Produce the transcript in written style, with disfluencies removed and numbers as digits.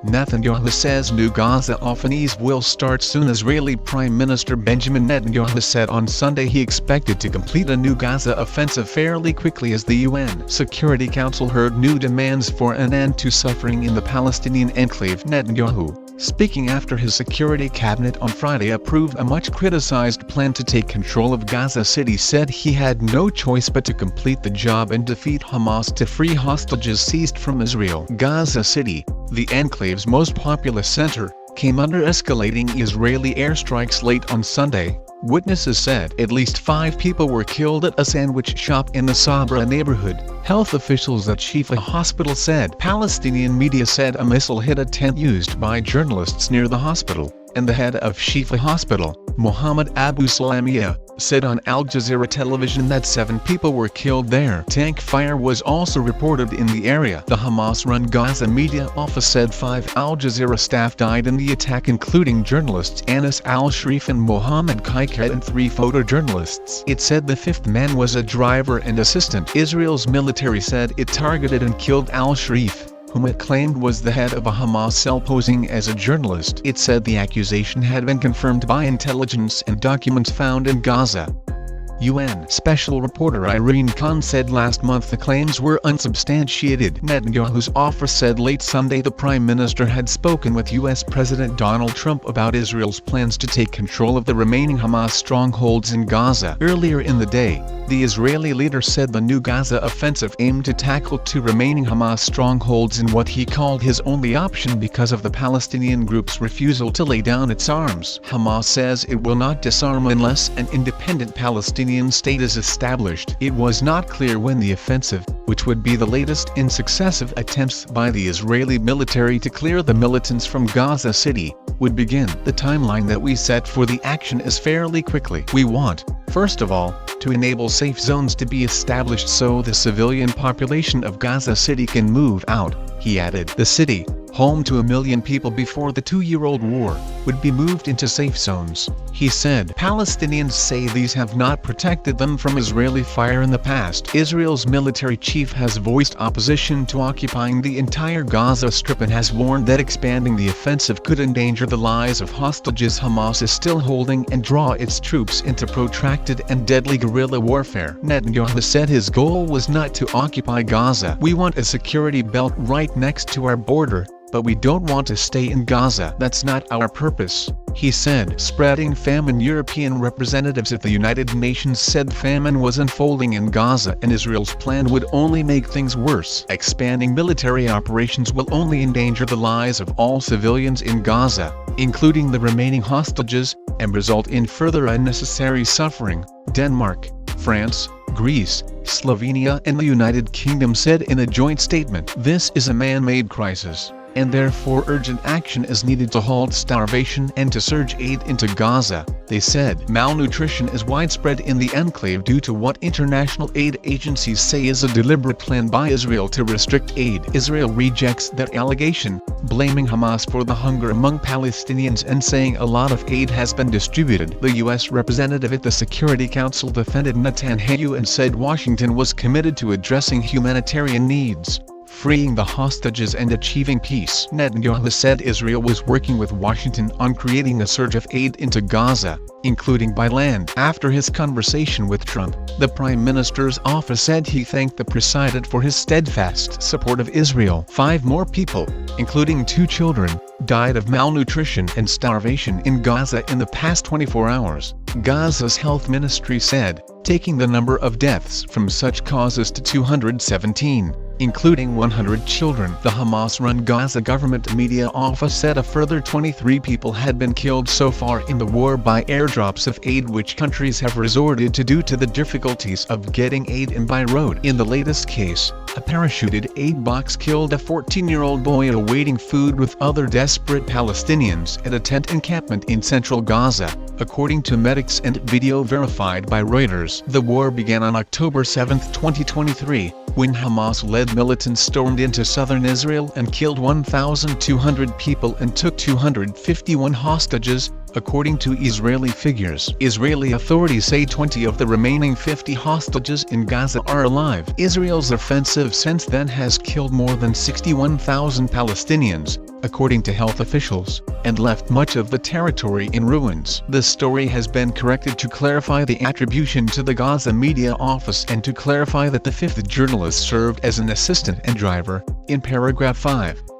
Netanyahu says new Gaza offensive will start soon. Israeli Prime Minister Benjamin Netanyahu said on Sunday he expected to complete a new Gaza offensive fairly quickly as the UN Security Council heard new demands for an end to suffering in the Palestinian enclave. Netanyahu, speaking after his security cabinet on Friday approved a much-criticized plan to take control of Gaza City, said he had no choice but to complete the job and defeat Hamas to free hostages seized from Israel. Gaza City, the enclave's most populous center, came under escalating Israeli airstrikes late on Sunday. Witnesses said at least 5 people were killed at a sandwich shop in the Sabra neighborhood. Health officials at Shifa Hospital said. Palestinian media said a missile hit a tent used by journalists near the hospital, and the head of Shifa Hospital, Mohammed Abu Salamiya, said on Al Jazeera television that 7 people were killed there. Tank fire was also reported in the area. The Hamas-run Gaza media office said 5 Al Jazeera staff died in the attack, including journalists Anas al-Sharif and Mohammed Kaiket and 3 photojournalists. It said the 5th man was a driver and assistant. Israel's military said it targeted and killed al-Sharif, whom it claimed was the head of a Hamas cell posing as a journalist. It said the accusation had been confirmed by intelligence and documents found in Gaza. UN Special Reporter Irene Khan said last month the claims were unsubstantiated. Netanyahu's office said late Sunday the Prime Minister had spoken with U.S. President Donald Trump about Israel's plans to take control of the remaining Hamas strongholds in Gaza. Earlier in the day, the Israeli leader said the new Gaza offensive aimed to tackle 2 remaining Hamas strongholds in what he called his only option because of the Palestinian group's refusal to lay down its arms. Hamas says it will not disarm unless an independent Palestinian state is established. It was not clear when the offensive, which would be the latest in successive attempts by the Israeli military to clear the militants from Gaza City, would begin. The timeline that we set for the action is fairly quickly. We want, first of all, to enable safe zones to be established so the civilian population of Gaza City can move out, he added. The city, home to 1 million people before the 2-year-old war, would be moved into safe zones, he said. Palestinians say these have not protected them from Israeli fire in the past. Israel's military chief has voiced opposition to occupying the entire Gaza Strip and has warned that expanding the offensive could endanger the lives of hostages Hamas is still holding and draw its troops into protracted and deadly guerrilla warfare. Netanyahu said his goal was not to occupy Gaza. We want a security belt right next to our border, but we don't want to stay in Gaza. That's not our purpose, he said. Spreading famine. European representatives at the United Nations said famine was unfolding in Gaza and Israel's plan would only make things worse. Expanding military operations will only endanger the lives of all civilians in Gaza, including the remaining hostages, and result in further unnecessary suffering, Denmark, France, Greece, Slovenia and the United Kingdom said in a joint statement. This is a man-made crisis, and therefore urgent action is needed to halt starvation and to surge aid into Gaza, they said. Malnutrition is widespread in the enclave due to what international aid agencies say is a deliberate plan by Israel to restrict aid. Israel rejects that allegation, blaming Hamas for the hunger among Palestinians and saying a lot of aid has been distributed. The U.S. representative at the Security Council defended Netanyahu and said Washington was committed to addressing humanitarian needs, freeing the hostages and achieving peace. Netanyahu said Israel was working with Washington on creating a surge of aid into Gaza, including by land. After his conversation with Trump, the Prime Minister's office said he thanked the president for his steadfast support of Israel. 5 more people, including 2 children, died of malnutrition and starvation in Gaza in the past 24 hours, Gaza's health ministry said, taking the number of deaths from such causes to 217. Including 100 children. The Hamas-run Gaza government media office said a further 23 people had been killed so far in the war by airdrops of aid which countries have resorted to due to the difficulties of getting aid in by road. In the latest case, a parachuted aid box killed a 14-year-old boy awaiting food with other desperate Palestinians at a tent encampment in central Gaza, according to medics and video verified by Reuters. The war began on October 7, 2023. When Hamas-led militants stormed into southern Israel and killed 1,200 people and took 251 hostages, According to Israeli figures, Israeli authorities say 20 of the remaining 50 hostages in Gaza are alive. Israel's offensive since then has killed more than 61,000 Palestinians, according to health officials, and left much of the territory in ruins. The story has been corrected to clarify the attribution to the Gaza media office and to clarify that the fifth journalist served as an assistant and driver, in paragraph 5.